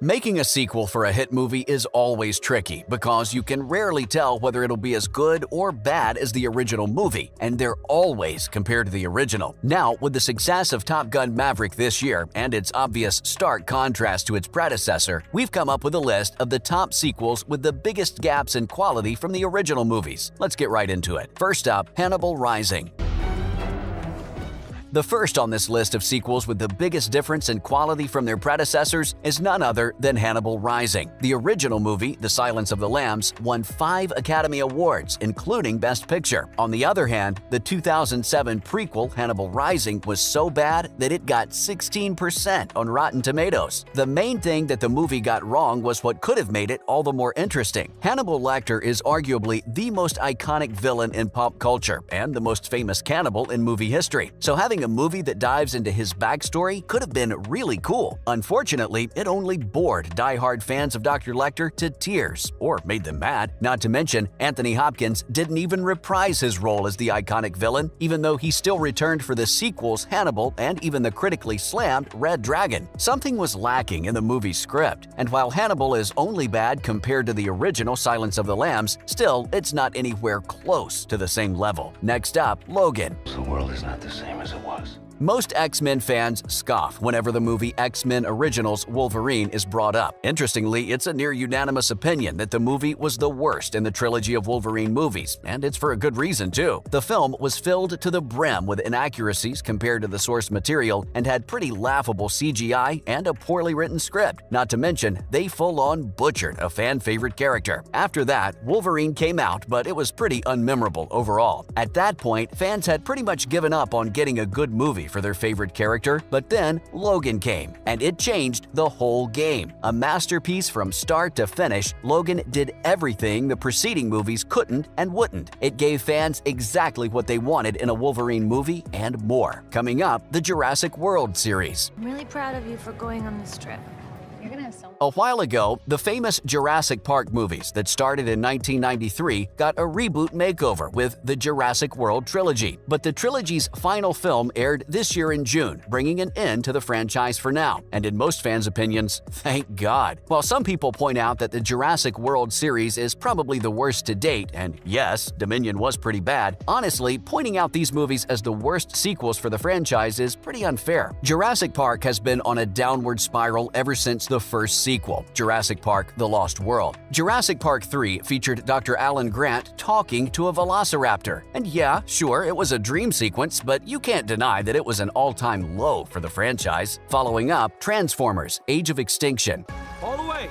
Making a sequel for a hit movie is always tricky because you can rarely tell whether it'll be as good or bad as the original movie, and they're always compared to the original. Now, with the success of Top Gun: Maverick this year and its obvious stark contrast to its predecessor, we've come up with a list of the top sequels with the biggest gaps in quality from the original movies. Let's get right into it. First up, Hannibal Rising. The first on this list of sequels with the biggest difference in quality from their predecessors is none other than Hannibal Rising. The original movie, The Silence of the Lambs, won 5 Academy Awards, including Best Picture. On the other hand, the 2007 prequel, Hannibal Rising, was so bad that it got 16% on Rotten Tomatoes. The main thing that the movie got wrong was what could have made it all the more interesting. Hannibal Lecter is arguably the most iconic villain in pop culture and the most famous cannibal in movie history. So having a movie that dives into his backstory could have been really cool. Unfortunately, it only bored die-hard fans of Dr. Lecter to tears, or made them mad. Not to mention, Anthony Hopkins didn't even reprise his role as the iconic villain, even though he still returned for the sequels Hannibal and even the critically slammed Red Dragon. Something was lacking in the movie's script, and while Hannibal is only bad compared to the original Silence of the Lambs, still, it's not anywhere close to the same level. Next up, Logan. The world is not the same as it was. Most X-Men fans scoff whenever the movie X-Men Originals Wolverine is brought up. Interestingly, it's a near unanimous opinion that the movie was the worst in the trilogy of Wolverine movies, and it's for a good reason too. The film was filled to the brim with inaccuracies compared to the source material and had pretty laughable CGI and a poorly written script. Not to mention, they full-on butchered a fan-favorite character. After that, Wolverine came out, but it was pretty unmemorable overall. At that point, fans had pretty much given up on getting a good movie for their favorite character, but then Logan came, and it changed the whole game. A masterpiece from start to finish, Logan did everything the preceding movies couldn't and wouldn't. It gave fans exactly what they wanted in a Wolverine movie and more. Coming up, the Jurassic World series. I'm really proud of you for going on this trip. You're gonna have so A while ago, the famous Jurassic Park movies that started in 1993 got a reboot makeover with the Jurassic World trilogy. But the trilogy's final film aired this year in June, bringing an end to the franchise for now. And in most fans' opinions, thank God. While some people point out that the Jurassic World series is probably the worst to date, and yes, Dominion was pretty bad, honestly, pointing out these movies as the worst sequels for the franchise is pretty unfair. Jurassic Park has been on a downward spiral ever since the first sequel, Jurassic Park: The Lost World. Jurassic Park 3 featured Dr. Alan Grant talking to a velociraptor. And yeah, sure, it was a dream sequence, but you can't deny that it was an all-time low for the franchise. Following up, Transformers: Age of Extinction. All the way!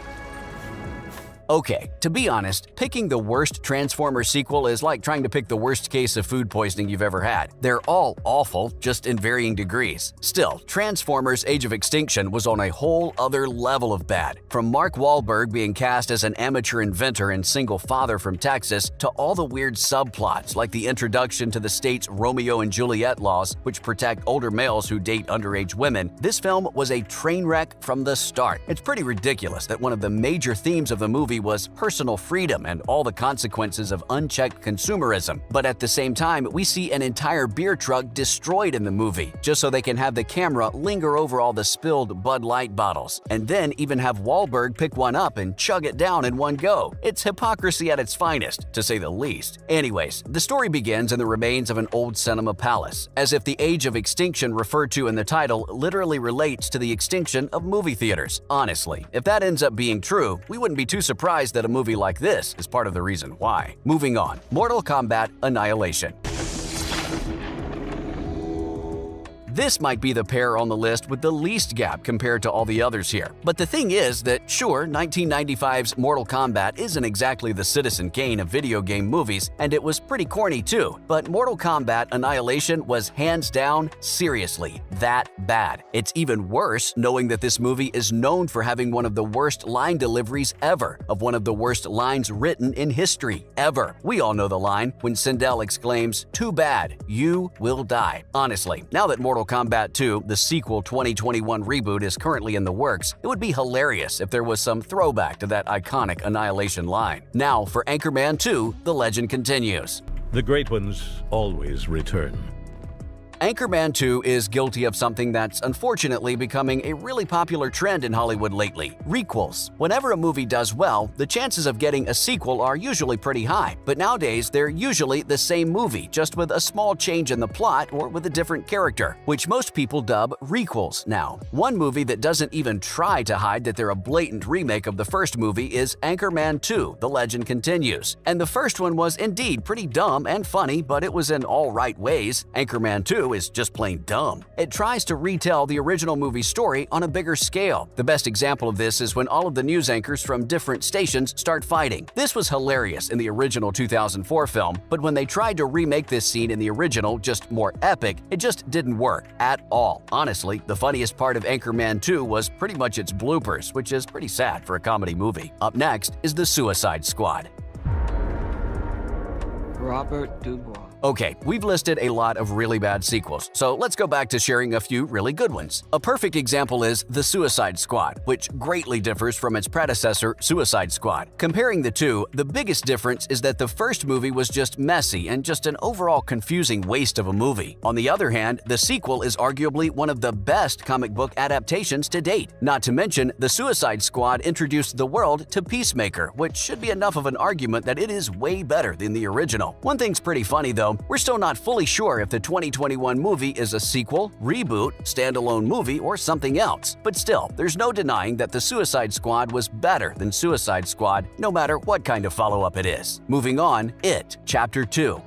Okay, to be honest, picking the worst Transformers sequel is like trying to pick the worst case of food poisoning you've ever had. They're all awful, just in varying degrees. Still, Transformers: Age of Extinction was on a whole other level of bad. From Mark Wahlberg being cast as an amateur inventor and single father from Texas, to all the weird subplots like the introduction to the state's Romeo and Juliet laws, which protect older males who date underage women, this film was a train wreck from the start. It's pretty ridiculous that one of the major themes of the movie was personal freedom and all the consequences of unchecked consumerism. But at the same time, we see an entire beer truck destroyed in the movie, just so they can have the camera linger over all the spilled Bud Light bottles, and then even have Wahlberg pick one up and chug it down in one go. It's hypocrisy at its finest, to say the least. Anyways, the story begins in the remains of an old cinema palace, as if the Age of Extinction referred to in the title literally relates to the extinction of movie theaters. Honestly, if that ends up being true, we wouldn't be too surprised that a movie like this is part of the reason why. Moving on, Mortal Kombat: Annihilation. This might be the pair on the list with the least gap compared to all the others here. But the thing is that, sure, 1995's Mortal Kombat isn't exactly the Citizen Kane of video game movies, and it was pretty corny too, but Mortal Kombat: Annihilation was hands down, seriously, that bad. It's even worse knowing that this movie is known for having one of the worst line deliveries ever, of one of the worst lines written in history, ever. We all know the line when Sindel exclaims, "Too bad, you will die." Honestly, now that Mortal Kombat 2, the sequel 2021 reboot, is currently in the works, it would be hilarious if there was some throwback to that iconic Annihilation line. Now for Anchorman 2, the legend continues. The great ones always return. Anchorman 2 is guilty of something that's unfortunately becoming a really popular trend in Hollywood lately: requels. Whenever a movie does well, the chances of getting a sequel are usually pretty high, but nowadays they're usually the same movie, just with a small change in the plot or with a different character, which most people dub requels now. One movie that doesn't even try to hide that they're a blatant remake of the first movie is Anchorman 2: The Legend Continues. And the first one was indeed pretty dumb and funny, but it was in all right ways. Anchorman 2 is just plain dumb. It tries to retell the original movie story on a bigger scale. The best example of this is when all of the news anchors from different stations start fighting. This was hilarious in the original 2004 film, but when they tried to remake this scene in the original, just more epic, it just didn't work at all. Honestly, the funniest part of Anchorman 2 was pretty much its bloopers, which is pretty sad for a comedy movie. Up next is The Suicide Squad. Robert Dubois. Okay, we've listed a lot of really bad sequels, so let's go back to sharing a few really good ones. A perfect example is The Suicide Squad, which greatly differs from its predecessor, Suicide Squad. Comparing the two, the biggest difference is that the first movie was just messy and just an overall confusing waste of a movie. On the other hand, the sequel is arguably one of the best comic book adaptations to date. Not to mention, The Suicide Squad introduced the world to Peacemaker, which should be enough of an argument that it is way better than the original. One thing's pretty funny though, we're still not fully sure if the 2021 movie is a sequel, reboot, standalone movie, or something else. But still, there's no denying that The Suicide Squad was better than Suicide Squad, no matter what kind of follow-up it is. Moving on, It, Chapter 2.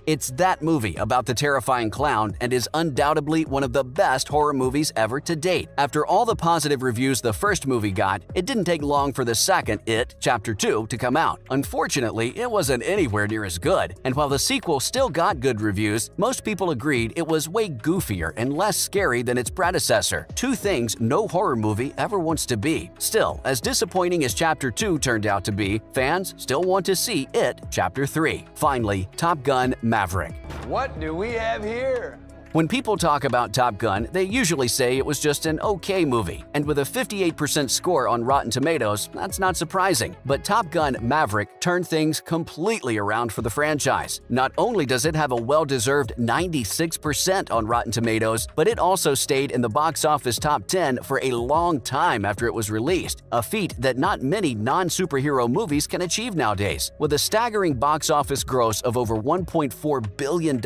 It's that movie about the terrifying clown and is undoubtedly one of the best horror movies ever to date. After all the positive reviews the first movie got, it didn't take long for the second, It, Chapter 2, to come out. Unfortunately, it wasn't anywhere near as good, and while the sequel still got good reviews, most people agreed it was way goofier and less scary than its predecessor. Two things no horror movie ever wants to be. Still, as disappointing as Chapter 2 turned out to be, fans still want to see It, Chapter 3. Finally, Top Gun: Maverick. What do we have here? When people talk about Top Gun, they usually say it was just an okay movie, and with a 58% score on Rotten Tomatoes, that's not surprising. But Top Gun: Maverick turned things completely around for the franchise. Not only does it have a well-deserved 96% on Rotten Tomatoes, but it also stayed in the box office top 10 for a long time after it was released, a feat that not many non-superhero movies can achieve nowadays. With a staggering box office gross of over $1.4 billion,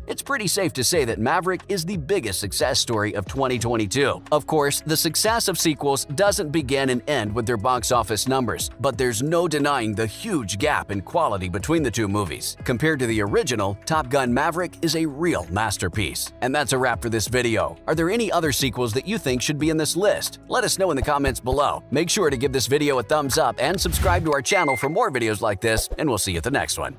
it's pretty safe to say that Maverick is the biggest success story of 2022. Of course, the success of sequels doesn't begin and end with their box office numbers, but there's no denying the huge gap in quality between the two movies. Compared to the original, Top Gun: Maverick is a real masterpiece. And that's a wrap for this video. Are there any other sequels that you think should be in this list? Let us know in the comments below. Make sure to give this video a thumbs up and subscribe to our channel for more videos like this, and we'll see you at the next one.